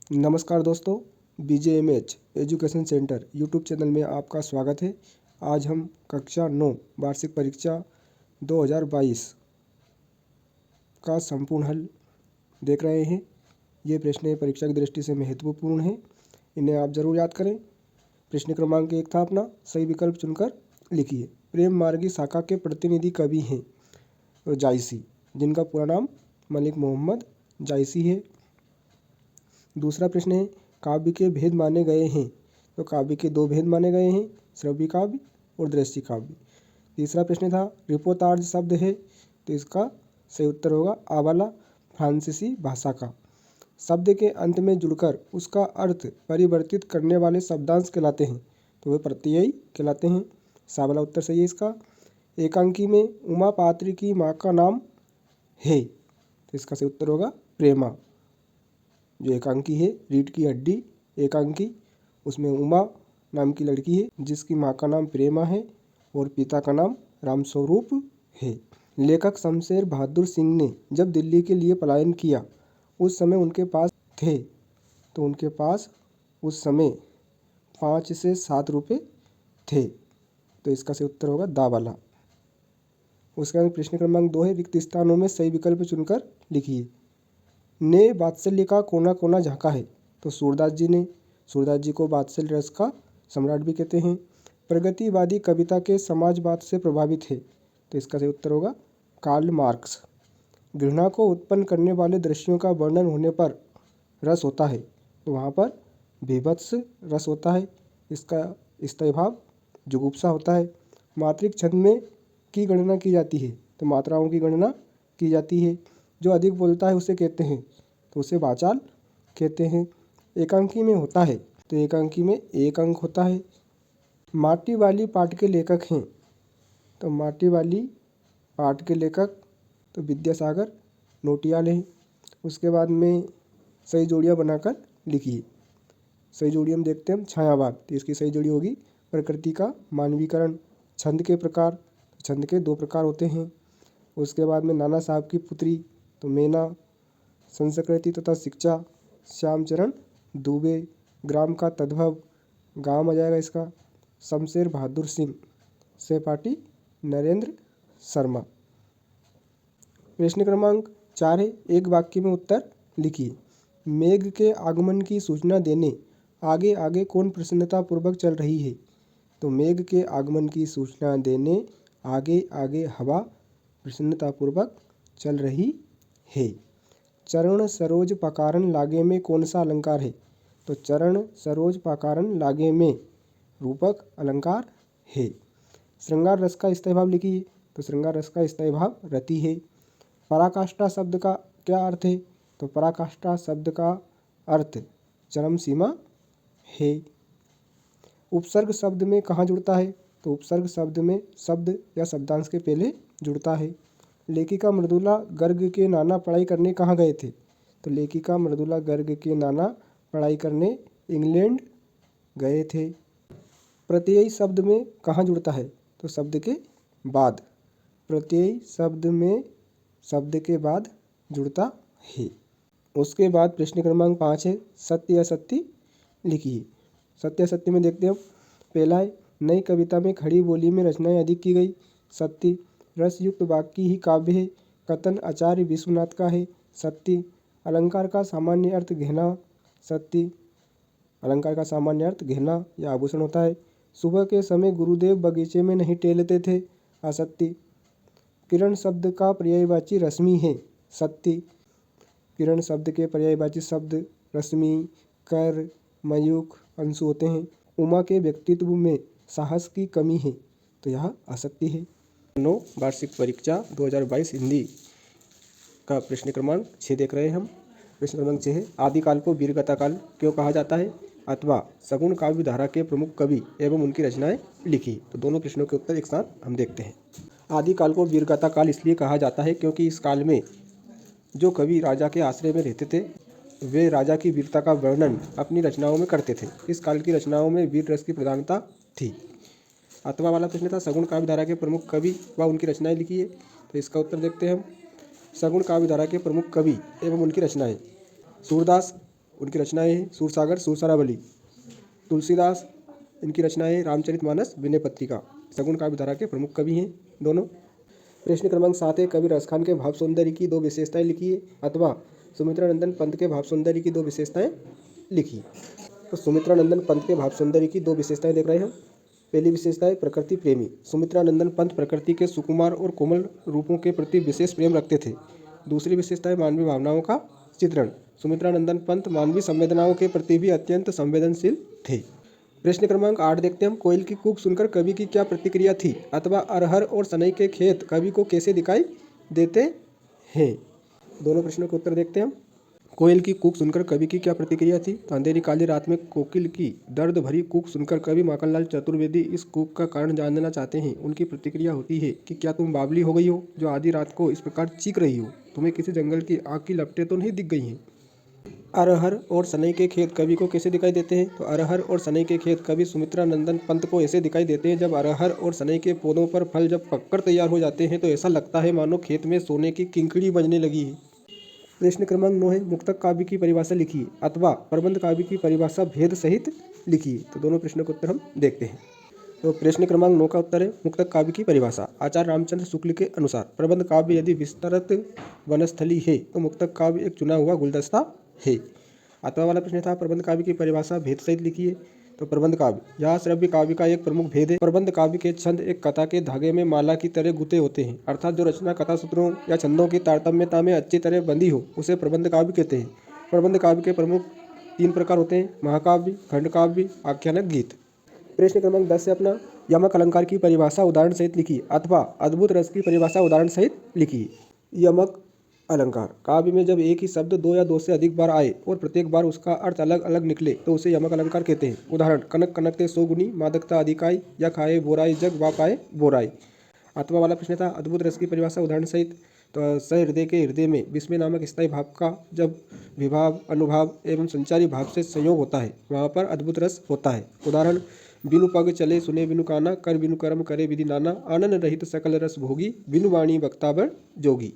नमस्कार दोस्तों, BJMH education centre YouTube channel में आपका स्वागत है। आज हम कक्षा 9 वार्षिक परीक्षा 2022 का संपूर्ण हल देख रहे हैं। ये प्रश्न परीक्षा की दृष्टि से महत्वपूर्ण है, इन्हें आप जरूर याद करें। प्रश्न क्रमांक 1 था अपना, सही विकल्प चुनकर लिखिए। प्रेम मार्गी शाखा के प्रतिनिधि कवि हैं जायसी, जिनका पूरा नाम मलिक मोहम्मद जायसी है। दूसरा प्रश्न है, काव्य के भेद माने गए हैं। तो काव्य के 2 भेद माने गए हैं, श्रव्य काव्य और दृश्य काव्य। तीसरा प्रश्न था, रिपोतार्ज शब्द है, तो इसका सही उत्तर होगा आवाला, फ्रांसीसी भाषा का। शब्द के अंत में जुड़कर उसका अर्थ परिवर्तित करने वाले शब्दांश कहलाते हैं, तो वे प्रत्ययी कहलाते हैं। सावाला उत्तर सही है इसका। एकांकी में उमा पात्र की माँ का नाम है, तो इसका सही उत्तर होगा प्रेमा। जो एकांकी है, रीढ़ की हड्डी एकांकी, उसमें उमा नाम की लड़की है जिसकी माँ का नाम प्रेमा है और पिता का नाम रामस्वरूप है। लेखक शमशेर बहादुर सिंह ने जब दिल्ली के लिए पलायन किया, उस समय उनके पास थे, तो उनके पास उस समय 5 से 7 रुपये थे, तो इसका सही उत्तर होगा दा वाला। उसके बाद प्रश्न क्रमांक 2 है, रिक्त स्थानों में सही विकल्प चुनकर लिखिए। ने वात्सल्य का कोना कोना झाँका है, तो सूरदास जी ने। सूरदास जी को वात्सल्य रस का सम्राट भी कहते हैं। प्रगतिवादी कविता के समाजवाद से प्रभावित है, तो इसका सही उत्तर होगा कार्ल मार्क्स। घृणा को उत्पन्न करने वाले दृश्यों का वर्णन होने पर रस होता है, तो वहाँ पर बीभत्स रस होता है। इसका स्थायी भाव जुगुप्सा होता है। मात्रिक छंद में की गणना की जाती है, तो मात्राओं की गणना की जाती है। जो अधिक बोलता है उसे कहते हैं, तो उसे वाचाल कहते हैं। एकांकी में होता है, तो एकांकी में एक अंक होता है। माटी वाली पाठ के लेखक हैं, तो माटी वाली पाठ के लेखक तो विद्यासागर नोटियाल हैं। उसके बाद में सही जोड़ियाँ बनाकर लिखिए। सही जोड़ी हम देखते हैं, छायावाद, तो इसकी सही जोड़ी होगी प्रकृति का मानवीकरण। छंद के प्रकार, छंद के 2 प्रकार होते हैं। उसके बाद में नाना साहब की पुत्री, तो मेना। संस्कृति तथा शिक्षा, श्यामचरण दुबे। ग्राम का तद्भव, गांव आ जाएगा इसका। शमशेर बहादुर सिंह, सहपाठी नरेंद्र शर्मा। प्रश्न क्रमांक 4 है, एक वाक्य में उत्तर लिखिए। मेघ के आगमन की सूचना देने आगे आगे कौन प्रसन्नतापूर्वक चल रही है। तो मेघ के आगमन की सूचना देने आगे आगे हवा प्रसन्नतापूर्वक चल रही है। चरण सरोज पाकारन लागे में कौन सा अलंकार है। तो चरण सरोज पाकारन लागे में रूपक अलंकार है। श्रृंगार रस का स्थायी भाव लिखिए। तो श्रृंगार रस का स्थायी भाव रति है। पराकाष्ठा शब्द का क्या अर्थ है। तो पराकाष्ठा शब्द का अर्थ चरम सीमा है। उपसर्ग शब्द में कहाँ जुड़ता है। तो उपसर्ग शब्द में शब्द या शब्दांश के पहले जुड़ता है। लेखिका मृदुला गर्ग के नाना पढ़ाई करने कहाँ गए थे। तो लेखिका मृदुला गर्ग के नाना पढ़ाई करने इंग्लैंड गए थे। प्रत्ययी शब्द में कहाँ जुड़ता है। तो शब्द के बाद, प्रत्ययी शब्द में शब्द के बाद जुड़ता है। उसके बाद प्रश्न क्रमांक 5 है, सत्य असत्य लिखिए। सत्य असत्य में देखते हैं हम। पहला है, नई कविता में खड़ी बोली में रचनाएं अधिक की गई, सत्य। रसयुक्त वाक्य ही काव्य है, कथन आचार्य विश्वनाथ का है, सत्य। अलंकार का सामान्य अर्थ गहना, सत्य। अलंकार का सामान्य अर्थ गहना या आभूषण होता है। सुबह के समय गुरुदेव बगीचे में नहीं टहलते थे, असत्य। किरण शब्द का पर्यायवाची रश्मि है, सत्य। किरण शब्द के पर्यायवाची शब्द रश्मि, कर, मयूख, अंशु होते हैं। उमा के व्यक्तित्व में साहस की कमी है, तो यह असत्य है। 9 वार्षिक परीक्षा 2022 हिंदी का प्रश्न क्रमांक 6 देख रहे हैं हम। प्रश्न क्रमांक 6 है, आदिकाल को वीरगाथा काल क्यों कहा जाता है, अथवा सगुण काव्य धारा के प्रमुख कवि एवं उनकी रचनाएं लिखी। तो दोनों प्रश्नों के उत्तर एक साथ हम देखते हैं। आदिकाल को वीरगाथा काल इसलिए कहा जाता है क्योंकि इस काल में जो कवि राजा के आश्रय में रहते थे, वे राजा की वीरता का वर्णन अपनी रचनाओं में करते थे। इस काल की रचनाओं में वीर रस की प्रधानता थी। अथवा वाला प्रश्न था, सगुण काव्य धारा के प्रमुख कवि व उनकी रचनाएं लिखिए। तो इसका उत्तर देखते हैं हम। सगुण काव्य धारा के प्रमुख कवि एवं उनकी रचनाएं, सूरदास उनकी रचनाएं हैं सूरसागर, सूरसरावली। तुलसीदास, इनकी रचनाएं रामचरितमानस, विनय पत्रिका। शगुन काव्य धारा के प्रमुख कवि हैं दोनों। प्रश्न क्रमांक 7 है, कबीर रसखान के भाव सौंदर्य की दो विशेषताएं लिखिए अथवा सुमित्रानंदन पंत के भाव सौंदर्य की दो विशेषताएं लिखिए। तो सुमित्रानंदन पंत के भाव सौंदर्य की दो विशेषताएं देख रहे हैं हम। पहली विशेषता है प्रकृति प्रेमी। सुमित्रानंदन पंत प्रकृति के सुकुमार और कोमल रूपों के प्रति विशेष प्रेम रखते थे। दूसरी विशेषता है मानवीय भावनाओं का चित्रण। सुमित्रानंदन पंत मानवीय संवेदनाओं के प्रति भी अत्यंत संवेदनशील थे। प्रश्न क्रमांक 8 देखते हैं हम, कोयल की कूक सुनकर कवि की क्या प्रतिक्रिया थी अथवा अरहर और सनई के खेत कवि को कैसे दिखाई देते हैं। दोनों प्रश्नों के उत्तर देखते हैं हम। कोयल की कूक सुनकर कवि की क्या प्रतिक्रिया थी। तो अंधेरी काली रात में कोकिल की दर्द भरी कूक सुनकर कवि माखनलाल चतुर्वेदी इस कूक का कारण जानना चाहते हैं। उनकी प्रतिक्रिया होती है कि क्या तुम बावली हो गई हो जो आधी रात को इस प्रकार चीख रही हो। तुम्हें किसी जंगल की आग की लपटें तो नहीं दिख गई हैं। अरहर और सनई के खेत कवि को कैसे दिखाई देते हैं। तो अरहर और सनई के खेत कवि सुमित्रानंदन पंत को ऐसे दिखाई देते हैं, जब अरहर और सनई के पौधों पर फल जब पककर तैयार हो जाते हैं तो ऐसा लगता है मानो खेत में सोने की किंकड़ी बजने लगी है। प्रश्न क्रमांक 9 है, मुक्तक काव्य की परिभाषा लिखिए अथवा प्रबंध काव्य की परिभाषा भेद सहित लिखिए। तो दोनों प्रश्नों का उत्तर हम देखते हैं। तो प्रश्न क्रमांक 9 का उत्तर है मुक्तक काव्य की परिभाषा। आचार्य रामचंद्र शुक्ल के अनुसार प्रबंध काव्य यदि विस्तृत वनस्थली है तो मुक्तक काव्य एक चुना हुआ गुलदस्ता है। अथवा वाला प्रश्न था प्रबंध काव्य की परिभाषा भेद सहित लिखिए। तो प्रबंध काव्य यह श्रव्य काव्य का एक प्रमुख भेद है। प्रबंध काव्य के छंद एक कथा के धागे में माला की तरह गुथे होते हैं, अर्थात जो रचना कथा सूत्रों या छंदों की तारतम्यता में अच्छी तरह बंधी हो उसे प्रबंध काव्य कहते हैं। प्रबंध काव्य के प्रमुख 3 प्रकार होते हैं, महाकाव्य, खंड काव्य, आख्यानक गीत। प्रश्न क्रमांक 10 से अपना यमक अलंकार की परिभाषा उदाहरण सहित लिखिए अथवा अद्भुत रस की परिभाषा उदाहरण सहित लिखिए। यमक अलंकार काव्य में जब एक ही शब्द 2 या 2 से अधिक बार आए और प्रत्येक बार उसका अर्थ अलग अलग निकले तो उसे यमक अलंकार कहते हैं। उदाहरण, कनक कनकते सौगुनी, मादकता अधिकाई, या खाए बोराई जग वा पाए बोराई। अथवा वाला प्रश्न था अद्भुत रस की परिभाषा उदाहरण सहित। तो सहृदय के हृदय में विस्मय नामक स्थायी भाव का जब विभाव, अनुभाव एवं संचारी भाव से संयोग होता है वहाँ पर अद्भुत रस होता है। उदाहरण, बिनु पग चले सुने बिनु काना, कर बिनु कर्म करे विधि नाना, आनंद रहित सकल रस भोगी, बिनु वाणी वक्तावर जोगी।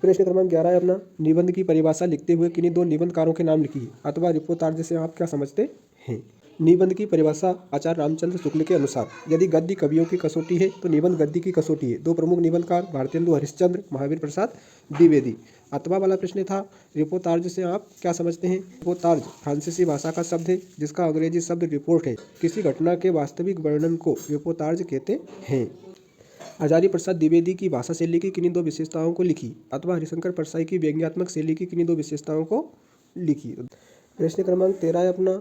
प्रश्न क्रमांक 11 है अपना निबंध की परिभाषा लिखते हुए किन्हीं 2 निबंधकारों के नाम लिखिए अथवा रिपोर्टार्ज से आप क्या समझते हैं। निबंध की परिभाषा आचार्य रामचंद्र शुक्ल के अनुसार यदि गद्य कवियों की कसौटी है तो निबंध गद्य की कसौटी है। 2 प्रमुख निबंधकार भारतेंदु हरिश्चंद्र, महावीर प्रसाद द्विवेदी। अथवा वाला प्रश्न था रिपोर्टार्ज से आप क्या समझते हैं। रिपोर्टार्ज फ्रांसीसी भाषा का शब्द है जिसका अंग्रेजी शब्द रिपोर्ट है। किसी घटना के वास्तविक वर्णन को रिपोर्टार्ज कहते हैं। हजारी प्रसाद द्विवेदी की भाषा शैली की किन्हीं 2 विशेषताओं को लिखी अथवा हरिशंकर परसाई की व्यंग्यात्मक शैली की किन्हीं 2 विशेषताओं को लिखी। प्रश्न क्रमांक 13 है अपना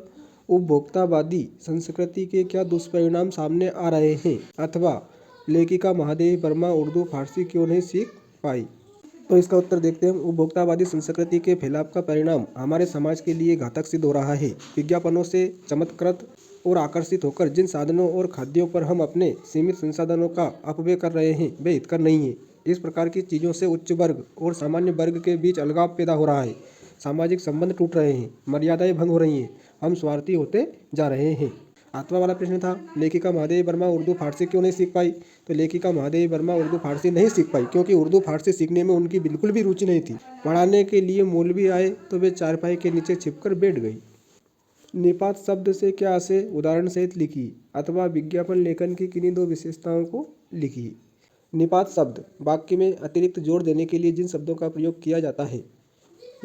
उपभोक्तावादी संस्कृति के क्या दुष्परिणाम सामने आ रहे हैं अथवा लेखिका महादेवी वर्मा उर्दू फारसी क्यों नहीं सीख पाई। तो इसका उत्तर देखते हैं। उपभोक्तावादी संस्कृति के फैलाव का परिणाम हमारे समाज के लिए घातक सिद्ध हो रहा है। विज्ञापनों से चमत्कृत और आकर्षित होकर जिन साधनों और खाद्यों पर हम अपने सीमित संसाधनों का अपव्यय कर रहे हैं वे हितकर नहीं है। इस प्रकार की चीज़ों से उच्च वर्ग और सामान्य वर्ग के बीच अलगाव पैदा हो रहा है। सामाजिक संबंध टूट रहे हैं, मर्यादाएं भंग हो रही हैं, हम स्वार्थी होते जा रहे हैं। आठवां वाला प्रश्न था लेखिका महादेवी वर्मा उर्दू फारसी क्यों नहीं सीख पाई। तो लेखिका महादेवी वर्मा उर्दू फारसी नहीं सीख पाई क्योंकि उर्दू फारसी सीखने में उनकी बिल्कुल भी रुचि नहीं थी। पढ़ाने के लिए मौलवी आए तो वे चारपाई के नीचे छिपकर बैठ गई। निपात शब्द से क्या आशय उदाहरण सहित लिखी अथवा विज्ञापन लेखन की किन्हीं 2 विशेषताओं को लिखी। निपात शब्द वाक्य में अतिरिक्त जोर देने के लिए जिन शब्दों का प्रयोग किया जाता है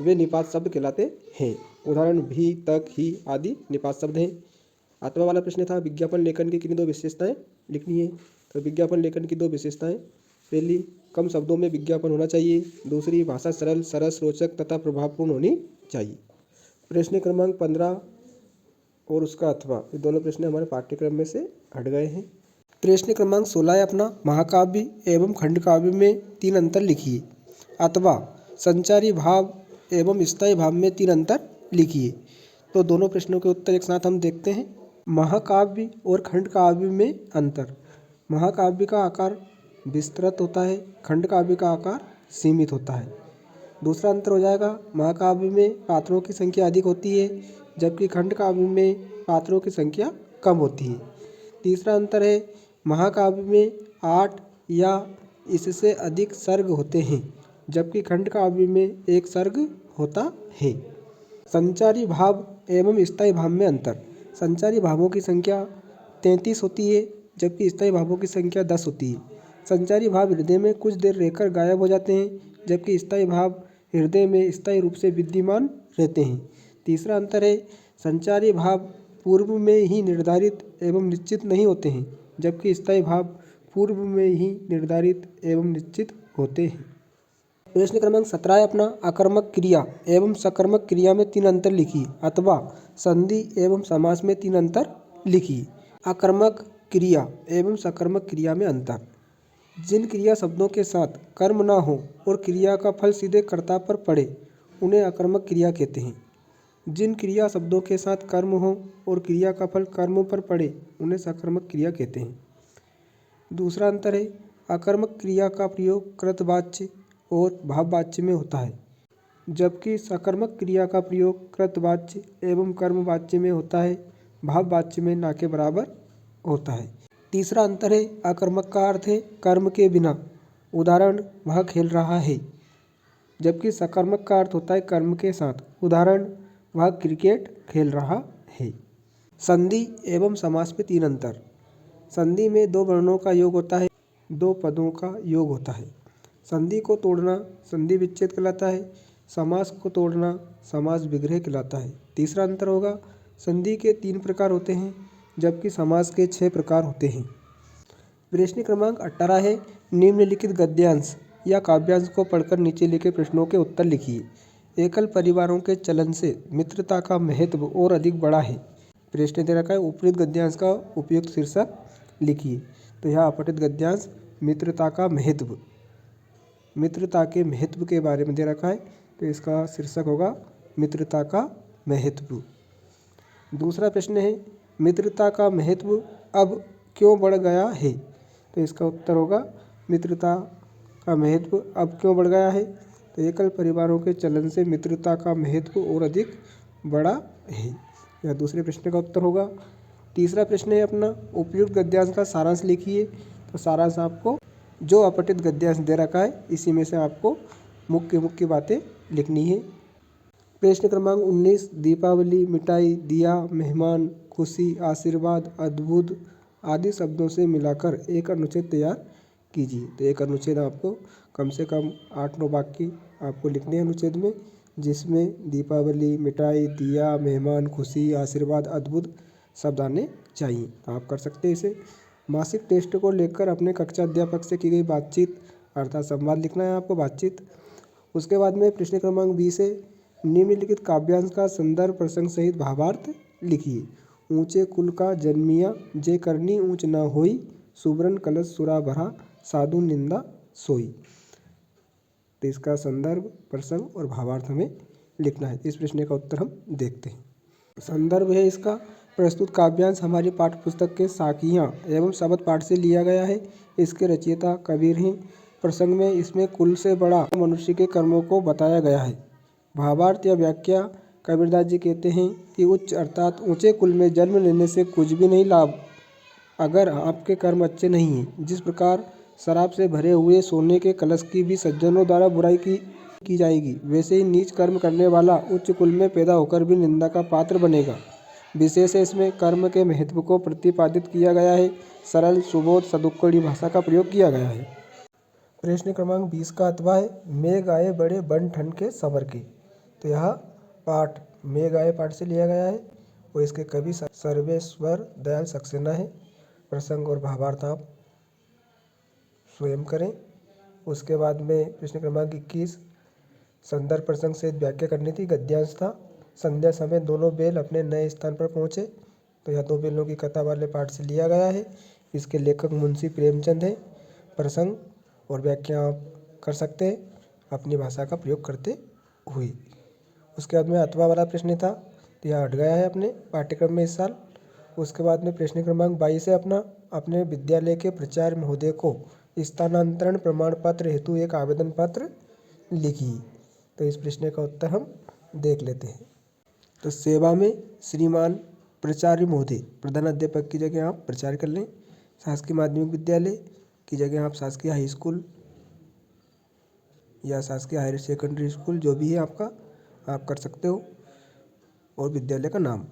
वे निपात शब्द कहलाते हैं। उदाहरण, भी, तक, ही आदि निपात शब्द हैं। अथवा वाला प्रश्न था विज्ञापन लेखन की किन्हीं 2 विशेषताएं लिखनी है। तो विज्ञापन लेखन की 2 विशेषताएं, पहली कम शब्दों में विज्ञापन होना चाहिए, दूसरी भाषा सरल, सरस, रोचक तथा प्रभावपूर्ण होनी चाहिए। प्रश्न क्रमांक 15 और उसका अथवा ये दोनों प्रश्न हमारे पाठ्यक्रम में से हट गए हैं। प्रश्न क्रमांक 16 है अपना महाकाव्य एवं खंड काव्य में 3 अंतर लिखिए अथवा संचारी भाव एवं स्थायी भाव में 3 अंतर लिखिए। तो दोनों प्रश्नों के उत्तर एक साथ हम देखते हैं। महाकाव्य और खंड काव्य में अंतर। महाकाव्य का आकार विस्तृत होता है, खंड काव्य का आकार सीमित होता है। दूसरा अंतर हो जाएगा महाकाव्य में पात्रों की संख्या अधिक होती है जबकि खंड काव्य में पात्रों की संख्या कम होती है। तीसरा अंतर है महाकाव्य में 8 या इससे अधिक सर्ग होते हैं जबकि खंड काव्य में 1 सर्ग होता है। संचारी भाव एवं स्थायी भाव में अंतर। संचारी भावों की संख्या 33 होती है जबकि स्थायी भावों की संख्या 10 होती है। संचारी भाव हृदय में कुछ देर रहकर गायब हो जाते हैं जबकि स्थायी भाव हृदय में स्थायी रूप से विद्यमान रहते हैं। तीसरा अंतर है, संचारी भाव पूर्व में ही निर्धारित एवं निश्चित नहीं होते हैं जबकि स्थायी भाव पूर्व में ही निर्धारित एवं निश्चित होते हैं। प्रश्न क्रमांक 17 है अपना, आकर्मक क्रिया एवं सकर्मक क्रिया में 3 अंतर लिखिए अथवा संधि एवं समास में 3 अंतर लिखिए। आकर्मक क्रिया एवं सकर्मक क्रिया में अंतर। जिन क्रिया शब्दों के साथ कर्म ना हो और क्रिया का फल सीधे कर्ता पर पड़े उन्हें आकर्मक क्रिया कहते हैं। जिन क्रिया शब्दों के साथ कर्म हो और क्रिया का फल कर्म पर पड़े उन्हें सकर्मक क्रिया कहते हैं। दूसरा अंतर है, आकर्मक क्रिया का प्रयोग कृतवाच्य और भाववाच्य में होता है जबकि सकर्मक क्रिया का प्रयोग कृतवाच्य एवं कर्मवाच्य में होता है, भाववाच्य में ना के बराबर होता है। तीसरा अंतर है, आकर्मक का अर्थ है कर्म के बिना, उदाहरण वह खेल रहा है, जबकि सकर्मक का अर्थ होता है कर्म के साथ, उदाहरण वह क्रिकेट खेल रहा है। संधि एवं समास में 3 अंतर। संधि में 2 वर्णों का योग होता है, 2 पदों का योग होता है। संधि को तोड़ना संधि विच्छेद कहलाता है, समास को तोड़ना समास विग्रह कहलाता है। तीसरा अंतर होगा, संधि के 3 प्रकार होते हैं जबकि समास के 6 प्रकार होते हैं। प्रश्न क्रमांक 18 है, निम्नलिखित गद्यांश या काव्यांश को पढ़कर नीचे लिखे प्रश्नों के उत्तर लिखिए। एकल परिवारों के चलन से मित्रता का महत्व और अधिक बढ़ा है। प्रश्न दे रखा है, उपयुक्त गद्यांश का उपयुक्त शीर्षक लिखिए। तो यहाँ अपठित गद्यांश मित्रता का महत्व, मित्रता के महत्व के बारे में दे रखा है तो इसका शीर्षक होगा मित्रता का महत्व। दूसरा प्रश्न है, मित्रता का महत्व अब क्यों बढ़ गया है? तो इसका उत्तर होगा मित्रता का महत्व अब क्यों बढ़ गया है? तो एकल परिवारों के चलन से मित्रता का महत्व और अधिक बढ़ा है। यह दूसरे प्रश्न का उत्तर होगा। तीसरा प्रश्न है अपना, उपयुक्त गद्यांश का सारांश लिखिए। तो सारांश आपको जो अपठित गद्यांश दे रखा है इसी में से आपको मुख्य मुख्य बातें लिखनी है। प्रश्न क्रमांक 19, दीपावली, मिठाई, दिया, मेहमान, खुशी, आशीर्वाद, अद्भुत आदि शब्दों से मिलाकर एक अनुच्छेद तैयार कीजिए। तो एक अनुच्छेद आपको कम से कम 8-9 वाक्य आपको लिखने हैं अनुच्छेद में, जिसमें दीपावली, मिठाई, दिया, मेहमान, खुशी, आशीर्वाद, अद्भुत शब्द आने चाहिए। तो आप कर सकते हैं इसे। मासिक टेस्ट को लेकर अपने कक्षा अध्यापक से की गई बातचीत अर्थात संवाद लिखना है आपको, बातचीत। उसके बाद में प्रश्न क्रमांक 20 है, निम्नलिखित काव्यांश का संदर्भ प्रसंग सहित भावार्थ लिखिए। ऊंचे कुल का जन्मिया, जे करनी ऊंच न होई, सुवर्ण कलश सुरा भरा, साधु निंदा सोई। तो इसका संदर्भ प्रसंग और भावार्थ हमें लिखना है। इस प्रश्न का उत्तर हम देखते हैं। संदर्भ है इसका, प्रस्तुत काव्यांश हमारी पाठ्य पुस्तक के साखियाँ एवं शब्द पाठ से लिया गया है। इसके रचयिता कबीर हैं। प्रसंग में इसमें कुल से बड़ा मनुष्य के कर्मों को बताया गया है। भावार्थ या व्याख्या, कबीरदास जी कहते हैं कि उच्च अर्थात ऊंचे कुल में जन्म लेने से कुछ भी नहीं लाभ अगर आपके कर्म अच्छे नहीं हैं। जिस प्रकार शराब से भरे हुए सोने के कलश की भी सज्जनों द्वारा बुराई की जाएगी, वैसे ही नीच कर्म करने वाला उच्च कुल में पैदा होकर भी निंदा का पात्र बनेगा। विशेष है इसमें कर्म के महत्व को प्रतिपादित किया गया है। सरल, सुबोध, सदुक्कड़ी भाषा का प्रयोग किया गया है। प्रश्न क्रमांक 20 का अथवा है, मेघ आए बड़े बन ठन के संवर के। तो यह पाठ मेघ आए पाठ से लिया गया है और इसके कवि सर्वेश्वर दयाल सक्सेना है। प्रसंग और भावार्थ आप स्वयं करें। उसके बाद में प्रश्न क्रमांक 21, संदर्भ प्रसंग से व्याख्या करनी थी। गद्यांश था, संध्या समय दोनों बैल अपने नए स्थान पर पहुँचे। तो यह 2 बैलों की कथा वाले पाठ से लिया गया है। इसके लेखक मुंशी प्रेमचंद हैं। प्रसंग और व्याख्या आप कर सकते हैं अपनी भाषा का प्रयोग करते हुए। उसके बाद में अथवा वाला प्रश्न था, तो यह हट गया है अपने पाठ्यक्रम में इस साल। उसके बाद में प्रश्न क्रमांक 22 है अपना, अपने विद्यालय के प्राचार्य महोदय को स्थानांतरण प्रमाण पत्र हेतु एक आवेदन पत्र लिखिए। तो इस प्रश्न का उत्तर हम देख लेते हैं। तो सेवा में श्रीमान प्राचार्य महोदय, प्रधान अध्यापक की जगह आप प्राचार्य कर लें। शासकीय माध्यमिक विद्यालय की जगह आप शासकीय हाई स्कूल या शासकीय हायर सेकेंडरी स्कूल जो भी है आपका, आप कर सकते हो। और विद्यालय का नाम।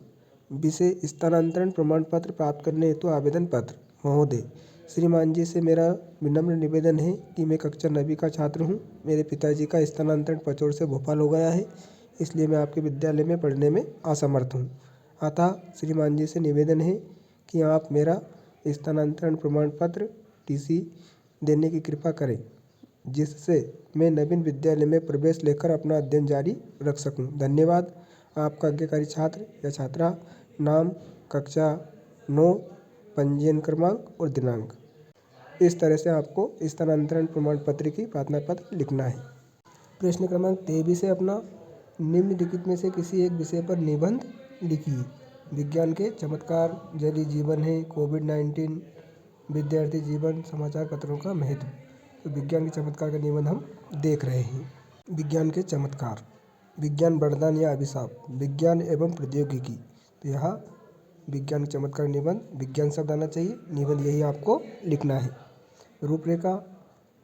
विषय स्थानांतरण प्रमाण पत्र प्राप्त करने हेतु आवेदन पत्र। महोदय, श्रीमान जी से मेरा विनम्र निवेदन है कि मैं कक्षा 9वीं का छात्र हूँ। मेरे पिताजी का स्थानांतरण पचौड़ से भोपाल हो गया है, इसलिए मैं आपके विद्यालय में पढ़ने में असमर्थ हूँ। अतः श्रीमान जी से निवेदन है कि आप मेरा स्थानांतरण प्रमाण पत्र TC देने की कृपा करें, जिससे मैं नवीन विद्यालय में प्रवेश लेकर अपना अध्ययन जारी रख सकूं। धन्यवाद। आपका आज्ञाकारी छात्र या छात्रा। नाम, कक्षा 9, पंजीयन क्रमांक और दिनांक। इस तरह से आपको स्थानांतरण प्रमाण पत्र की प्रार्थना पत्र लिखना है। प्रश्न क्रमांक 23 है अपना, निम्नलिखित में से किसी एक विषय पर निबंध लिखिए। विज्ञान के चमत्कार, जलीय जीवन है, कोविड-19, विद्यार्थी जीवन, समाचार पत्रों का महत्व। तो विज्ञान के चमत्कार का निबंध हम देख रहे हैं। विज्ञान के चमत्कार, विज्ञान वरदान या अभिशाप, विज्ञान एवं प्रौद्योगिकी। तो यहाँ विज्ञान के चमत्कार निबंध, विज्ञान शब्द आना चाहिए, निबंध यही आपको लिखना है। रूपरेखा,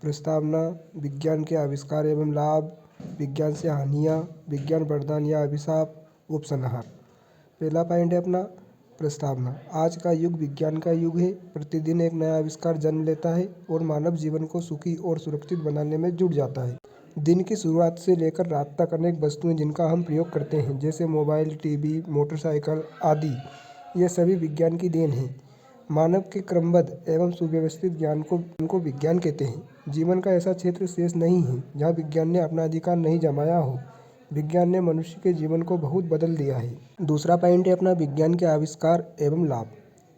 प्रस्तावना, विज्ञान के आविष्कार एवं लाभ, विज्ञान से हानियाँ, विज्ञान वरदान या अभिशाप, उपसंहार। पहला पॉइंट है अपना प्रस्तावना। आज का युग विज्ञान का युग है। प्रतिदिन एक नया आविष्कार जन्म लेता है और मानव जीवन को सुखी और सुरक्षित बनाने में जुट जाता है। दिन की शुरुआत से लेकर रात तक अनेक वस्तुएं जिनका हम प्रयोग करते हैं, जैसे मोबाइल, टीवी, मोटरसाइकिल आदि, ये सभी विज्ञान की देन है। मानव के क्रमबद्ध एवं सुव्यवस्थित ज्ञान को विज्ञान कहते हैं। जीवन का ऐसा क्षेत्र शेष नहीं है जहाँ विज्ञान ने अपना अधिकार नहीं जमाया हो। विज्ञान ने मनुष्य के जीवन को बहुत बदल दिया है। दूसरा पॉइंट है अपना विज्ञान के आविष्कार एवं लाभ।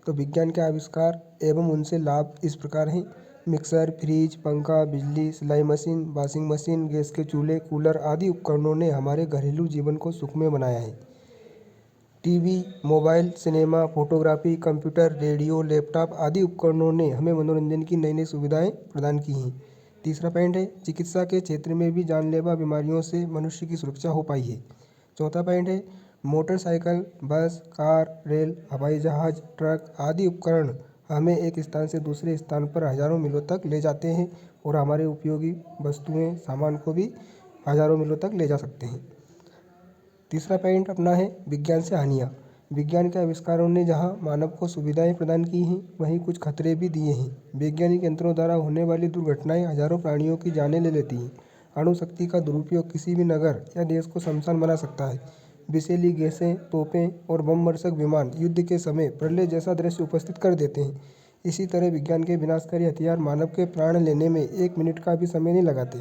तो विज्ञान के आविष्कार एवं उनसे लाभ इस प्रकार हैं। मिक्सर, फ्रिज, पंखा, बिजली, सिलाई मशीन, वॉशिंग मशीन, गैस के चूल्हे, कूलर आदि उपकरणों ने हमारे घरेलू जीवन को सुखमय बनाया है। TV, mobile, cinema, photography, computer, radio, laptop आदि उपकरणों ने हमें मनोरंजन की नई नई सुविधाएं प्रदान की हैं। तीसरा पॉइंट है चिकित्सा के क्षेत्र में भी जानलेवा बीमारियों से मनुष्य की सुरक्षा हो पाई है। चौथा पॉइंट है मोटरसाइकिल, बस, कार, रेल, हवाई जहाज, ट्रक आदि उपकरण हमें एक स्थान से दूसरे स्थान पर हजारों मीलों तक ले जाते हैं और हमारे उपयोगी वस्तुएं, सामान को भी हजारों मीलों तक ले जा सकते हैं। तीसरा पॉइंट अपना है विज्ञान से हानियाँ। विज्ञान के आविष्कारों ने जहां मानव को सुविधाएं प्रदान की हैं, वहीं कुछ खतरे भी दिए हैं। वैज्ञानिक यंत्रों द्वारा होने वाली दुर्घटनाएं हजारों प्राणियों की जानें ले लेती हैं। अणुशक्ति का दुरुपयोग किसी भी नगर या देश को शमशान बना सकता है। विषैली गैसें, तोपें और बमवर्षक विमान युद्ध के समय प्रलय जैसा दृश्य उपस्थित कर देते हैं। इसी तरह विज्ञान के विनाशकारी हथियार मानव के प्राण लेने में 1 मिनट का भी समय नहीं लगाते।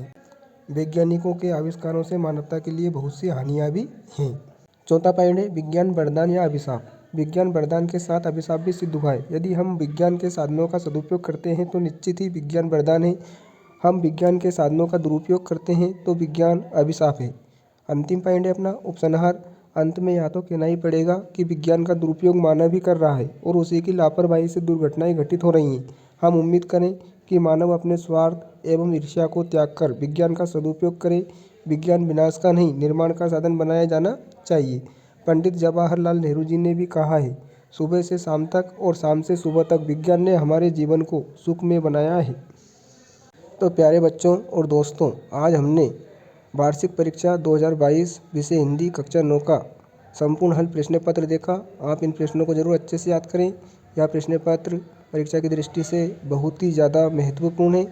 वैज्ञानिकों के आविष्कारों से मानवता के लिए बहुत सी हानियाँ भी हैं। चौथा पॉइंट है विज्ञान वरदान या अभिशाप। विज्ञान वरदान के साथ अभिशाप भी सिद्ध हुआ है। यदि हम विज्ञान के साधनों का सदुपयोग करते हैं तो निश्चित ही विज्ञान वरदान है। हम विज्ञान के साधनों का दुरुपयोग करते हैं तो विज्ञान अभिशाप है। अंतिम पॉइंट है अपना उपसंहार। अंत में यह तो कहना ही पड़ेगा कि विज्ञान का दुरुपयोग मानव ही कर रहा है और उसी की लापरवाही से दुर्घटनाएं घटित हो रही हैं। हम उम्मीद करें कि मानव अपने स्वार्थ एवं ईर्ष्या को त्याग कर विज्ञान का सदुपयोग करे। विज्ञान विनाश का नहीं, निर्माण का साधन बनाया जाना चाहिए। पंडित जवाहरलाल नेहरू जी ने भी कहा है, सुबह से शाम तक और शाम से सुबह तक विज्ञान ने हमारे जीवन को सुखमय बनाया है। तो प्यारे बच्चों और दोस्तों, आज हमने वार्षिक परीक्षा 2022 विषय हिंदी कक्षा 9 का संपूर्ण हल प्रश्न पत्र देखा। आप इन प्रश्नों को जरूर अच्छे से याद करें। यह प्रश्न पत्र परीक्षा की दृष्टि से बहुत ही ज़्यादा महत्वपूर्ण है।